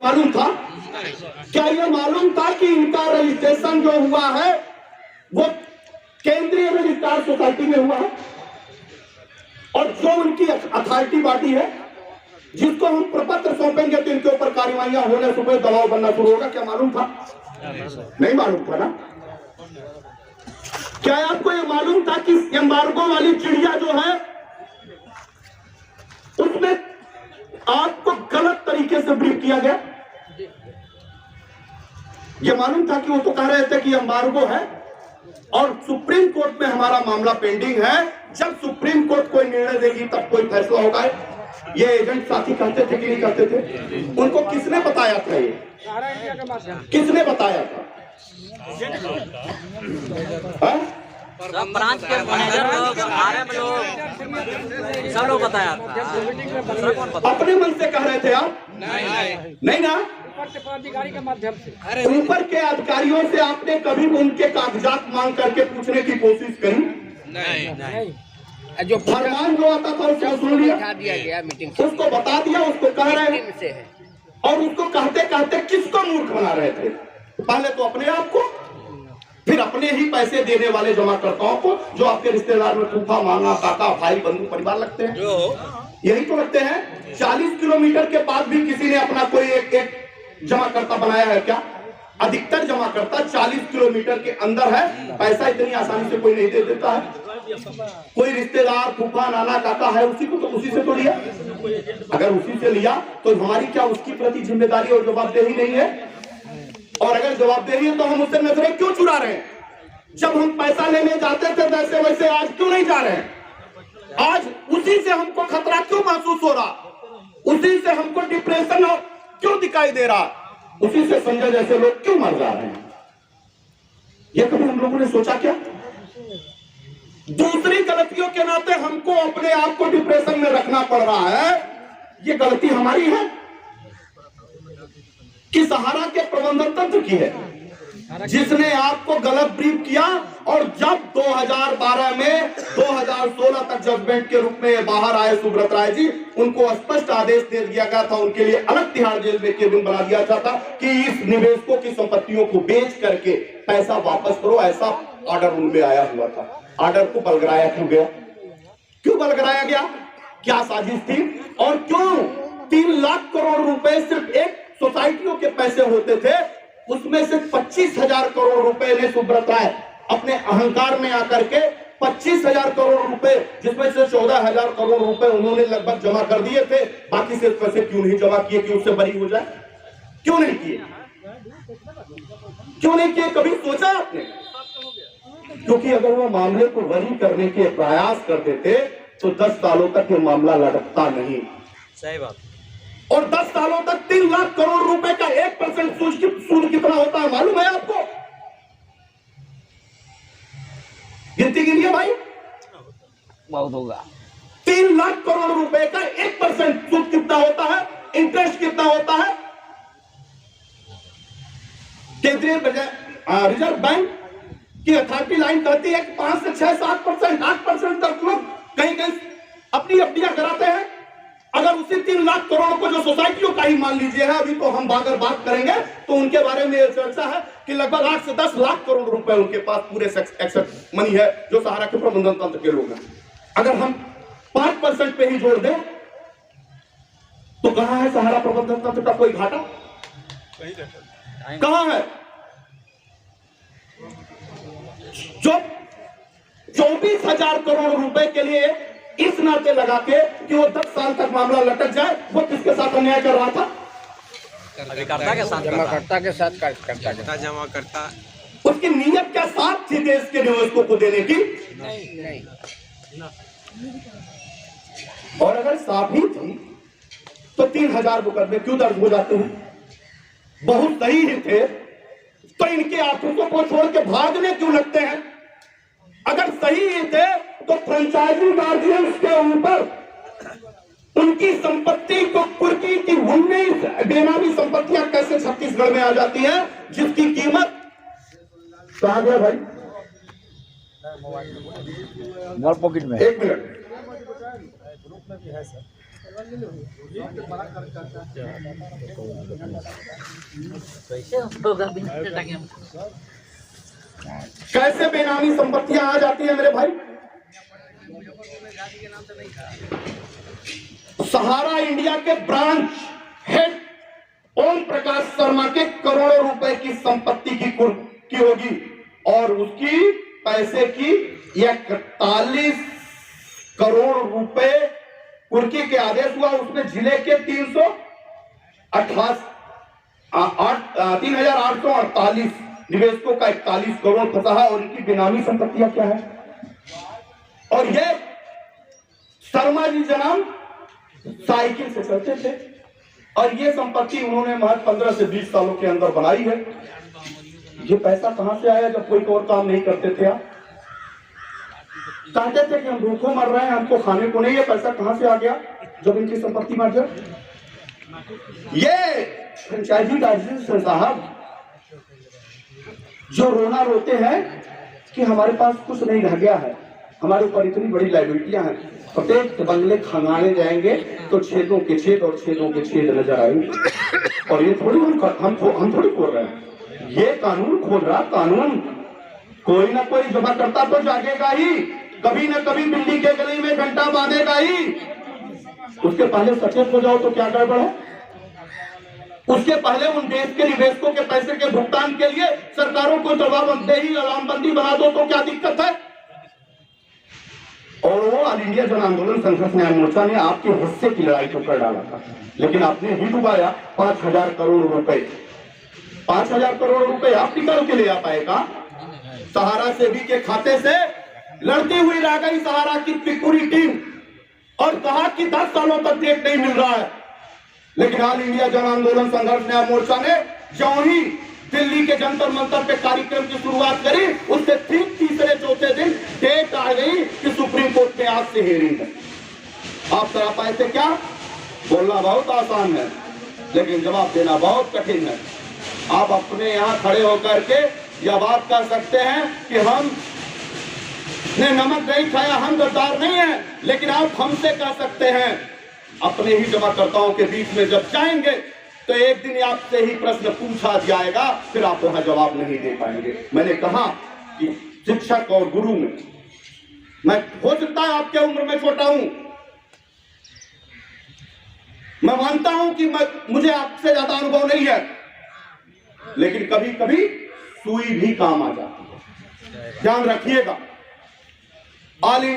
मालूम था? क्या ये मालूम था कि इनका रजिस्ट्रेशन जो हुआ है वो केंद्रीय रजिस्ट्रार सोसाइटी में हुआ है और जो उनकी अथॉरिटी बॉडी है जिसको हम प्रपत्र सौंपेंगे तो इनके ऊपर कार्यवाहियां होने से दबाव बनना शुरू होगा। क्या मालूम था? नहीं मालूम था ना? क्या आपको ये मालूम था कि एम्बार्गो वाली चिड़िया जो है उसमें आपको गलत तरीके से ब्रीफ किया गया? ये मालूम था कि वो तो कह रहे थे कि एम्बार्गो है और सुप्रीम कोर्ट में हमारा मामला पेंडिंग है, जब सुप्रीम कोर्ट कोई निर्णय देगी तब कोई फैसला होगा। ये एजेंट साथी कहते थे कि नहीं कहते थे? उनको किसने बताया था? ये किसने बताया था? ब्रांच के मैनेजर लोग, आरएम लोग, सब लोग बताया था। अपने मन से कह रहे थे आप? नहीं ना? अधिकारी के माध्यम से ऊपर के अधिकारियों से आपने कभी उनके कागजात मांग करके पूछने की कोशिश करी? नहीं। जो फरमान जो आता था उसको सुन लिया, दिया गया मीटिंग, उसको बता दिया, उसको कह रहे हैं और उसको कहते कहते किसको मूर्ख बना रहे थे? पहले तो अपने आप को, फिर अपने ही पैसे देने वाले जमाकर्ताओं को, जो आपके रिश्तेदार में फूफा, मामा, काका, भाई, बंधु, परिवार लगते हैं, यही तो लगते हैं। 40 किलोमीटर के बाद भी किसी ने अपना कोई एक जमाकर्ता बनाया है क्या? अधिकतर जमाकर्ता 40 किलोमीटर के अंदर है। पैसा इतनी आसानी से कोई नहीं दे देता है। कोई रिश्तेदार, फूफा, नाना, काका है, उसी को तो उसी से तो लिया। अगर उसी से लिया तो हमारी क्या उसकी प्रति जिम्मेदारी और जवाबदेही नहीं है? और अगर जवाबदेही है तो हम उससे नजरें क्यों चुरा रहे हैं? जब हम पैसा लेने जाते थे वैसे वैसे आज क्यों नहीं जा रहे हैं? आज उसी से हमको खतरा क्यों महसूस हो रहा? उसी से हमको डिप्रेशन क्यों दिखाई दे रहा? उसी से संजय जैसे लोग क्यों मर जा रहे हैं? ये कभी हम लोगों ने सोचा क्या? दूसरी गलतियों के नाते हमको अपने आप को डिप्रेशन में रखना पड़ रहा है। ये गलती हमारी है कि सहारा के प्रबंधन तंत्र की है, जिसने आपको गलत ब्रीफ किया और जब 2012 में 2016 तक जजमेंट के रूप में बाहर आए सुब्रत राय जी, उनको स्पष्ट आदेश दे दिया गया था, उनके लिए अलग तिहाड़ जेल में केबिन बना दिया जाता कि इस निवेशकों की संपत्तियों को बेच करके पैसा वापस करो, ऐसा ऑर्डर उनमें आया हुआ था। ऑर्डर को बलगराया क्यों गया? क्यों बलगराया गया? क्या साजिश थी? और क्यों 3 लाख करोड़ रुपए सिर्फ एक सोसाइटियों के पैसे होते थे, उसमें से 25,000 करोड़ रुपए ने सुब्रत राय अपने अहंकार में आकर के 25,000 करोड़ रुपए, जिसमें से 14,000 करोड़ रुपए उन्होंने लगभग जमा कर दिए थे, बाकी से पैसे क्यों नहीं जमा किए कि उससे बरी हो जाए? क्यों नहीं किए? क्यों नहीं किए? कभी सोचा आपने? क्योंकि अगर वो मामले को बरी करने के प्रयास करते थे तो 10 सालों तक ये मामला लटकता नहीं। सही बात। और 10 सालों तक 3 लाख करोड़ रुपए का 1% सूद कितना होता है मालूम है आपको? गिनती गिनिए भाई, बहुत होगा। 3 लाख करोड़ रुपए का 1% सूद कितना होता है? इंटरेस्ट कितना होता है? केंद्रीय रिजर्व बैंक की अथॉरिटी लाइन कहती है कि 5 से 6, 7%, 8% तक लोग कहीं कहीं अपनी एफडीआर कराते हैं। अगर उसी 3 लाख करोड़ को जो सोसाइटियों का ही मान लीजिए है, अभी तो हम अगर बात करेंगे तो उनके बारे में चर्चा है कि लगभग 8 से 10 लाख करोड़ रुपए उनके पास पूरे एक्सेस मनी है, जो सहारा के प्रबंधन तंत्र के लोग हैं। अगर हम 5% पे ही जोड़ दें तो कहां है सहारा प्रबंधन तंत्र का कोई घाटा? कहां है? जो 24,000 करोड़ रुपए के लिए इस नाते लगा के कि वो 10 साल तक मामला लटक जाए, वो किसके साथ अन्याय कर रहा था? अभिकर्ता के साथ, जमाकर्ता के साथ करता जमा करता। उसकी नीयत क्या साथ थी देश के निवेशकों को देने की? नहीं। और अगर साफ ही थी तो 3,000 मुकदमे क्यों दर्ज हो जाते हैं? बहुत सही ही थे तो इनके आफिसों को छोड़ के भागने क्यों लगते हैं? अगर सही ही थे तो फ्रेंचाइजी गार्जियंस के ऊपर उनकी संपत्ति को कुर्की की 19 बेनामी संपत्तियां कैसे छत्तीसगढ़ में आ जाती हैं, जिसकी कीमत कहां गया भाई? पॉकेट में। 1 मिनट। कैसे बेनामी संपत्तियां आ जाती है मेरे भाई। सहारा इंडिया के ब्रांच हेड ओम प्रकाश शर्मा के करोड़ों रुपए की संपत्ति की होगी और उसकी पैसे की 41 करोड़ रुपए कुर्की के आदेश हुआ। उसमें जिले के 3,848 निवेशकों का 41 करोड़ फंसा है और इनकी बेनामी संपत्तियां क्या है। और ये शर्मा जी जनाब साइकिल से चलते थे और ये संपत्ति उन्होंने महज 15 से 20 सालों के अंदर बनाई है। ये पैसा कहां से आया जब कोई और काम नहीं करते थे। आप चाहते थे कि हम भूखों मर रहे हैं, हमको खाने को नहीं, ये पैसा कहां से आ गया जब इनकी संपत्ति मर जाए। ये फ्रेंचाइजी राजेंद्र साहब जो रोना रोते हैं कि हमारे पास कुछ नहीं रह गया है, हमारे ऊपर इतनी बड़ी लाइबिलिटियां हैं, प्रत्येक बंगले खंगाने जाएंगे तो छेदों के छेद और छेदों के छेद नजर आएंगे। और ये थोड़ी हम थोड़ी खोल रहे हैं, ये कानून खोल रहा। कानून कोई ना कोई जमा करता तो जागेगा ही, कभी ना कभी बिल्ली के गली में घंटा बांधेगा ही। उसके पहले सचेत हो जाओ तो क्या गड़बड़ है। उसके पहले उन देश के निवेशकों के पैसे के भुगतान के लिए सरकारों को जवाबदेही अलामबंदी बना दो तो क्या दिक्कत है। और वो ऑल इंडिया जन आंदोलन संघर्ष न्याय मोर्चा ने आपके हिस्से की लड़ाई को कर डाला था, लेकिन आपने ही डुबाया 5,000 करोड़ रुपए। 5,000 करोड़ रुपए आप निकाल के ले आ पाएगा। सहारा सेबी के खाते से लड़ती हुई रह गई सहारा की पूरी टीम और कहा कि 10 सालों तक डेट नहीं मिल रहा है। लेकिन ऑल इंडिया जन आंदोलन संघर्ष न्याय मोर्चा ने जो ही दिल्ली के जंतर मंतर पे कार्यक्रम की शुरुआत करी, उससे ठीक तीसरे चौथे दिन डेट आ गई कि सुप्रीम कोर्ट में आज से हियरिंग है। आप करा पाए थे क्या? बोलना बहुत आसान है लेकिन जवाब देना बहुत कठिन है। आप अपने यहाँ खड़े होकर के यह बात कर सकते हैं कि हम ने नमक नहीं खाया, हम गद्दार नहीं हैं, लेकिन आप हमसे कह सकते हैं अपने ही जमाकर्ताओं के बीच में जब जाएंगे तो एक दिन आपसे ही प्रश्न पूछा जाएगा, फिर आप वहां जवाब नहीं दे पाएंगे। मैंने कहा कि शिक्षक और गुरु में मैं हो सकता है आपके उम्र में छोटा हूं, मैं मानता हूं कि मुझे आपसे ज्यादा अनुभव नहीं है, लेकिन कभी कभी सुई भी काम आ जाती है। ध्यान रखिएगा। All India